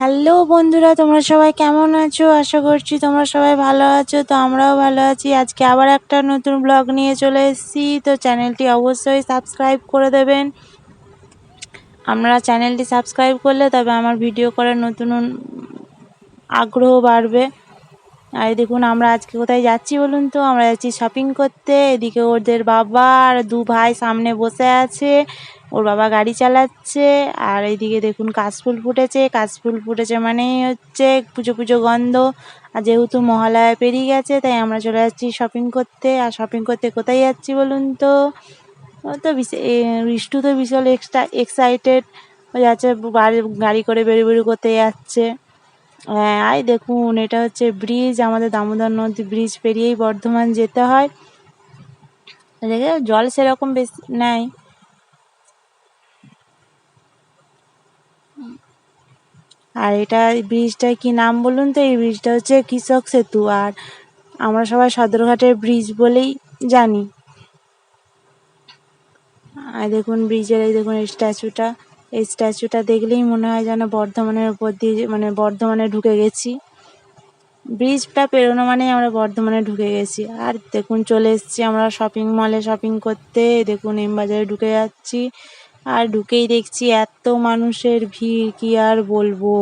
Hello বন্ধুরা, তোমরা সবাই কেমন আছো? আশা করছি তোমরা সবাই ভালো আছো। তো আমরাও ভালো আছি। আজকে আবার একটা নতুন ব্লগ নিয়ে চলে এসেছি। তো চ্যানেলটি অবশ্যই সাবস্ক্রাইব করে দেবেন। আপনারা চ্যানেলটি সাবস্ক্রাইব করলে তবে আমার ভিডিও করার নতুন আগ্রহ বাড়বে। আর দেখুন আমরা আজকে কোথায় যাচ্ছি বলুন তো? আমরা যাচ্ছি শপিং করতে। এদিকে ওদের বাবা আর দু ভাই সামনে বসে আছে, ওর বাবা গাড়ি চালাচ্ছে। আর এইদিকে দেখুন কাশফুল ফুটেছে। কাশফুল ফুটেছে মানেই হচ্ছে পুজো পুজো গন্ধ। আর যেহেতু মহালয়া পেরিয়ে গেছে তাই আমরা চলে যাচ্ছি শপিং করতে। আর শপিং করতে কোথায় যাচ্ছি বলুন তো? ও তো রিষ্টু তো বিশাল এক্সাইটেড হয়ে যাচ্ছে, গাড়ি করে বেরু করতে যাচ্ছে। হ্যাঁ, এই দেখুন এটা হচ্ছে ব্রিজ, আমাদের দামোদর নদী ব্রিজ পেরিয়েই বর্ধমান যেতে হয়। এদিকে জল সেরকম বেশি নাই। আর এটা ব্রিজটার কি নাম বলুন তো? এই ব্রিজটা হচ্ছে কৃষক সেতু। আর আমরা সবাই সদরঘাটের ব্রিজ বলেই জানি। আর দেখুন ব্রিজের এই দেখুন স্ট্যাচুটা, এই স্ট্যাচুটা দেখলেই মনে হয় যেন বর্ধমানের উপর দিয়ে মানে বর্ধমানে ঢুকে গেছি। ব্রিজটা পেরোনো মানেই আমরা বর্ধমানে ঢুকে গেছি। আর দেখুন চলে এসেছি আমরা শপিং মলে শপিং করতে। দেখুন এম বাজারে ঢুকে যাচ্ছি। আর ঢুকেই দেখছি এত মানুষের ভিড়, কি আর বলবো।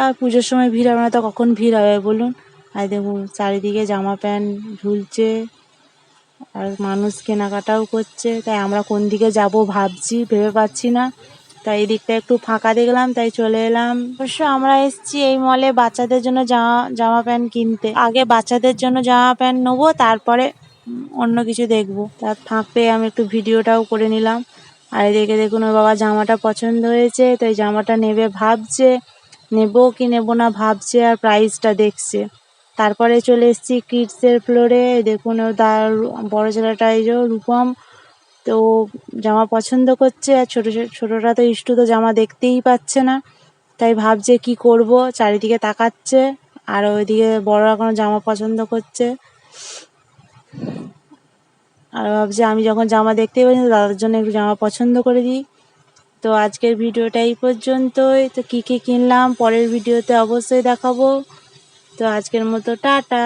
আর পুজোর সময় ভিড় হবে না তো কখন ভিড় হবে বলুন? আর দেখুন চারিদিকে জামা প্যান্ট ঝুলছে, আর মানুষ কেনাকাটাও করছে। তাই আমরা কোন দিকে যাব ভাবছি, ভেবে পাচ্ছি না। তাই এই দিকটা একটু ফাঁকা দেখলাম তাই চলে এলাম। অবশ্য আমরা এসেছি এই মলে বাচ্চাদের জন্য জামা প্যান্ট কিনতে। আগে বাচ্চাদের জন্য জামা প্যান্ট নেবো, তারপরে অন্য কিছু দেখবো। তার ফাঁক পেয়ে আমি একটু ভিডিওটাও করে নিলাম। আর এদিকে দেখুন ওর বাবা জামাটা পছন্দ হয়েছে, তো এই জামাটা নেবে ভাবছে। নেবো কি নেবো না ভাবছে আর প্রাইসটা দেখছে। তারপরে চলে এসেছি কিডসের ফ্লোরে। দেখুন ও বড় ছেলেটা এই যে রূপম, তো জামা পছন্দ করছে। আর ছোটটা তো ইষ্টু তো জামা দেখতেই পাচ্ছে না, তাই ভাবছে কি করব, চারিদিকে তাকাচ্ছে। আর ওইদিকে বড়রা কোনো জামা পছন্দ করছে, আর ভাবছে আমি যখন জামা দেখতেই পাচ্ছি না দাদার জন্য একটু জামা পছন্দ করে দিই। তো আজকের ভিডিওটা এই পর্যন্তই। তো কী কী কিনলাম পরের ভিডিওতে অবশ্যই দেখাবো। তো আজকের মতো টাটা।